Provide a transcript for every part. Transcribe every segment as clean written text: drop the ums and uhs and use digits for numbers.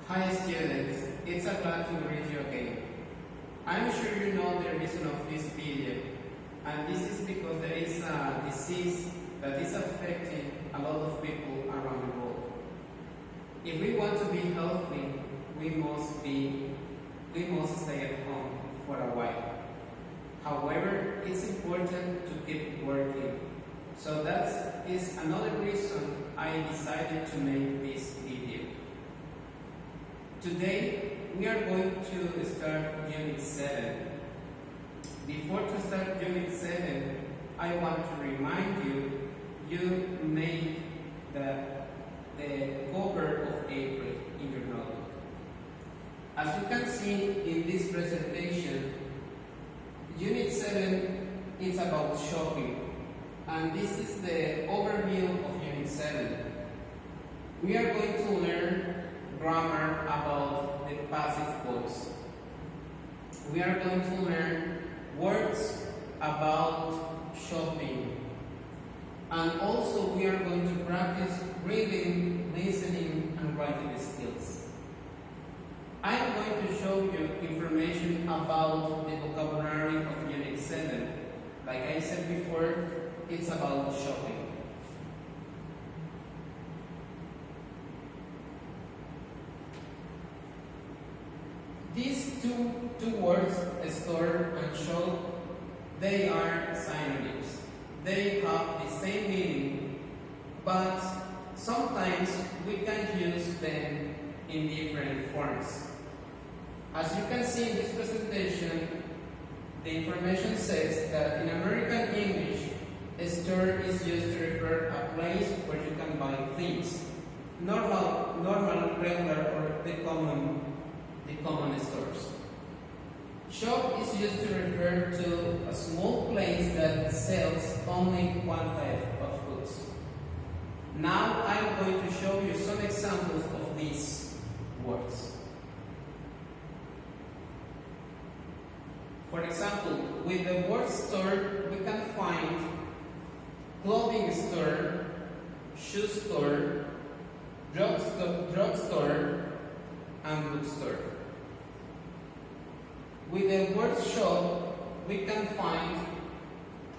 Hi students, it's a glad to meet you again. I'm sure you know the reason of this video, and this is because there is a disease that is affecting a lot of people around the world. If we want to be healthy, we must stay at home for a while. However, it's important to keep working. So that is another reason I decided to make this video. Today, we are going to start Unit 7. Before to start Unit 7, I want to remind you, you made the cover of April in your notebook. As you can see in this presentation, Unit 7 is about shopping, and this is the overview of Unit 7. We are going to learn grammar about the passive voice. We are going to learn words about shopping. And also we are going to practice reading, listening, and writing skills. I am going to show you information about the vocabulary of Unit 7. Like I said before, it's about shopping. These two words, store and shop, they are synonyms. They have the same meaning, but sometimes we can use them in different forms. As you can see in this presentation, the information says that in American English, a store is used to refer a place where you can buy things. Normal, regular, or the common stores. Shop is used to refer to a small place that sells only one type of goods. Now I'm going to show you some examples of these words. For example, with the word store, we can find clothing store, shoe store, drugstore, and bookstore. With the word shop, we can find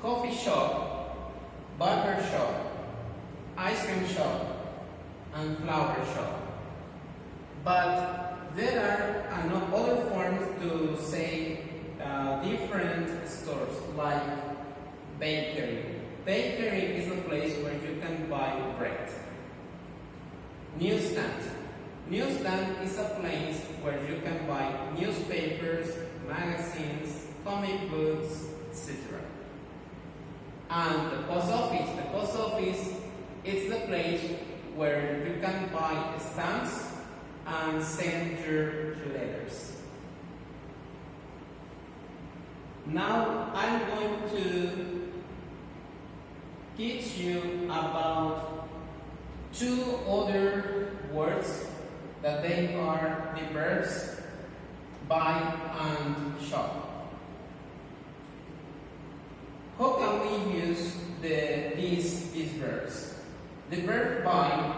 coffee shop, barber shop, ice cream shop, and flower shop. But there are other forms to say different stores, like bakery. Bakery is a place where you can buy bread. Newsstand. Newsstand is a place where you can buy newspapers, magazines, comic books, etc. And the post office. The post office is the place where you can buy stamps and send your letters. Now I'm going to teach you about two other words that they are the verbs buy and shop. How can we use these verbs? The verb buy,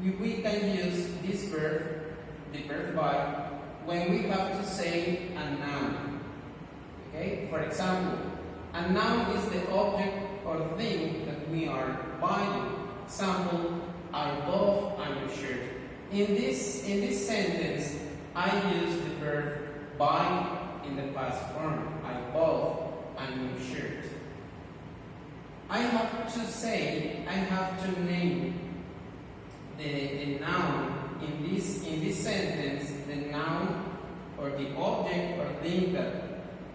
we can use this verb, the verb buy, when we have to say a noun. Okay? For example, a noun is the object or thing that we are buying. Example, I bought a new shirt. In this sentence, I use the verb buy in the past form. I bought a new shirt. I have to name the noun in this sentence. The noun or the object or thing that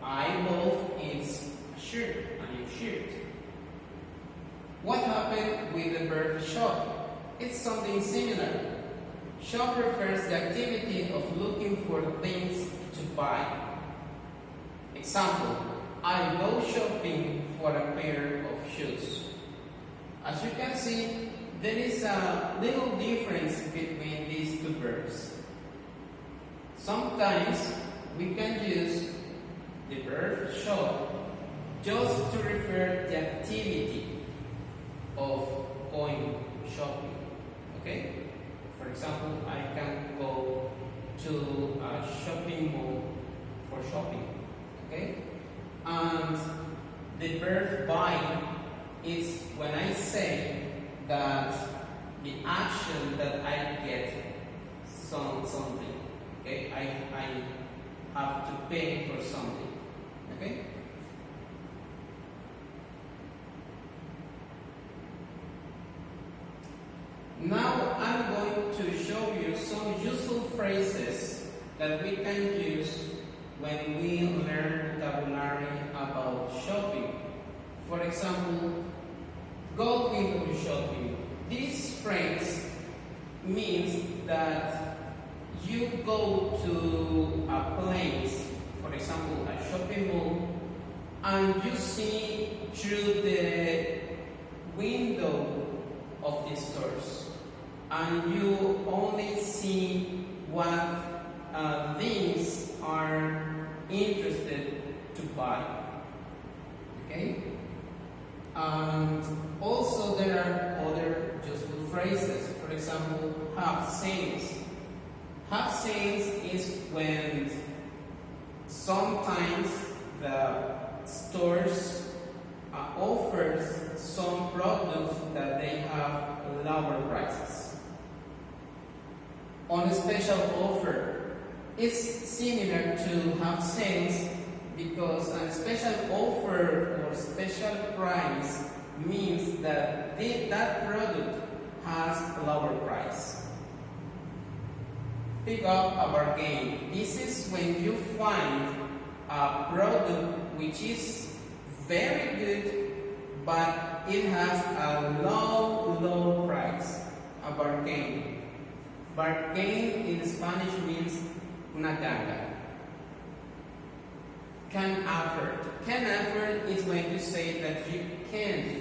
I bought is a shirt, a new shirt. What happened with the verb shop? It's something similar. Shop refers the activity of looking for things to buy. Example, I go shopping for a pair of shoes. As you can see, there is a little difference between these two verbs. Sometimes we can use the verb shop just to refer the activity of going shopping. Okay? For example, I can go to a shopping mall for shopping. Okay? And the verb buy is when I say that the action that I get something. Okay? I have to pay for something. Okay? Now I'm going to show you some useful phrases that we can use when we learn vocabulary about shopping. For example, go window shopping. This phrase means that you go to a place, for example, a shopping mall, and you see through the window of the stores, and you only see what things are interested to buy. Okay? And also there are other useful phrases. For example, have sales. Have sales is when sometimes the stores offers some products that they have lower prices. On a special offer, it's similar to have sales because a special offer or special price means that that product has a lower price. Pick up a bargain. This is when you find a product which is very good, but it has a low price. A bargain. Bargain in Spanish means una ganga. Can afford. Can afford is when you say that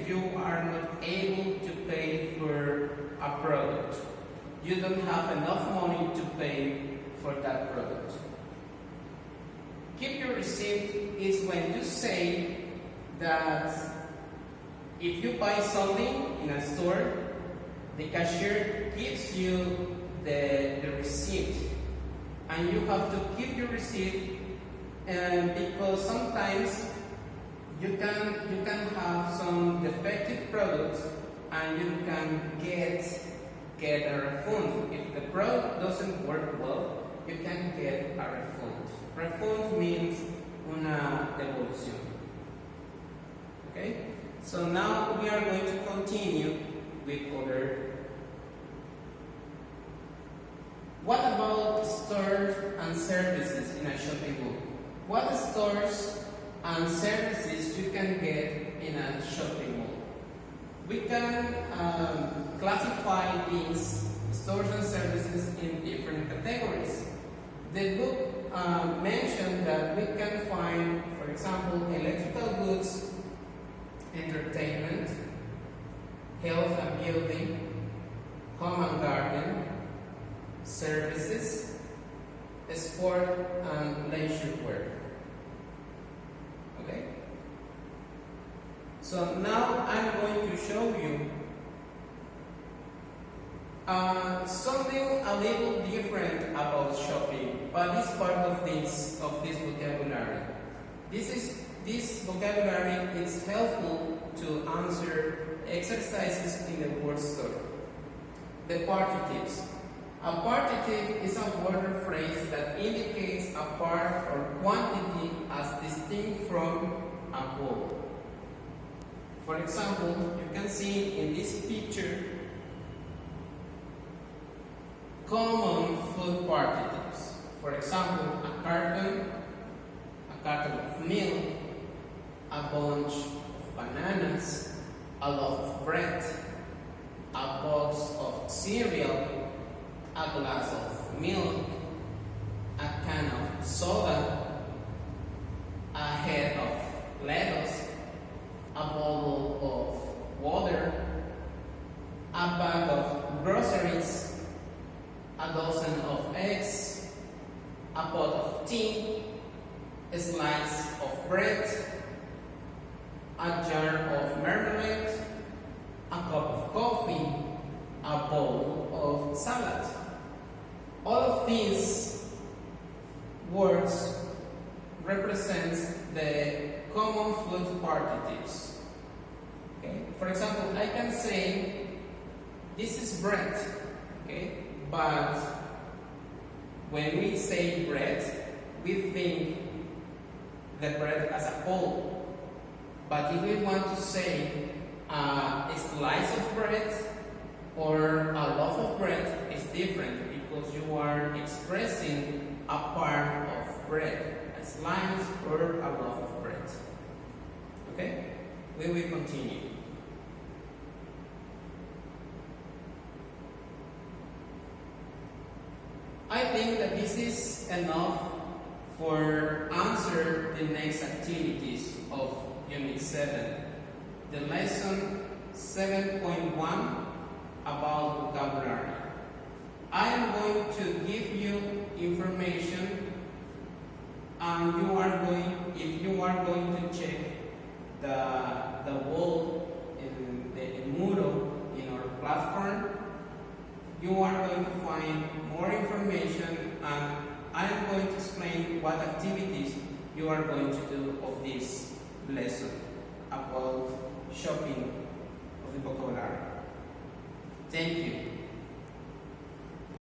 you are not able to pay for a product. You don't have enough money to pay for that product. Keep your receipt is when you say that if you buy something in a store, the cashier gives you the receipt, and you have to keep your receipt, because sometimes you can have some defective products and you can get a refund. If the product doesn't work well, you can get a refund. Refund means una devolución. Okay? So now we are going to continue with other. What about stores and services in a shopping mall? What stores and services you can get in a shopping mall? We can classify these stores and services in different categories. The book mentioned that we can find, for example, electrical goods, entertainment, health and beauty, home and garden, services, sport and leisure wear. Okay? So now I'm going to show you something a little different about shopping, but it's part of this vocabulary. This vocabulary is helpful to answer exercises in the word store. The partitives. A partitive is a word or phrase that indicates a part or quantity as distinct from a whole. For example, you can see in this picture common food particles. For example, a carton of milk, a bunch of bananas, a loaf of bread, a box of cereal, a glass of milk, a can of soda, a head of lettuce, a bottle of water, a bag of groceries, a dozen of eggs, a pot of tea, a slice of bread, a jar of marmalade, a cup of coffee, a bowl of salad. All of these the common food particips. Okay? For example, I can say this is bread, okay? But when we say bread, we think the bread as a whole. But if we want to say a slice of bread or a loaf of bread, it's different because you are expressing a part of bread, a slice or a loaf of bread. Okay? We will continue. I think that this is enough for answer the next activities of Unit 7. The lesson 7.1 about vocabulary. I am going to give you information and if you are going to check the wall in the mural in our platform, you are going to find more information and I am going to explain what activities you are going to do of this lesson about shopping of the vocabulary. Thank you.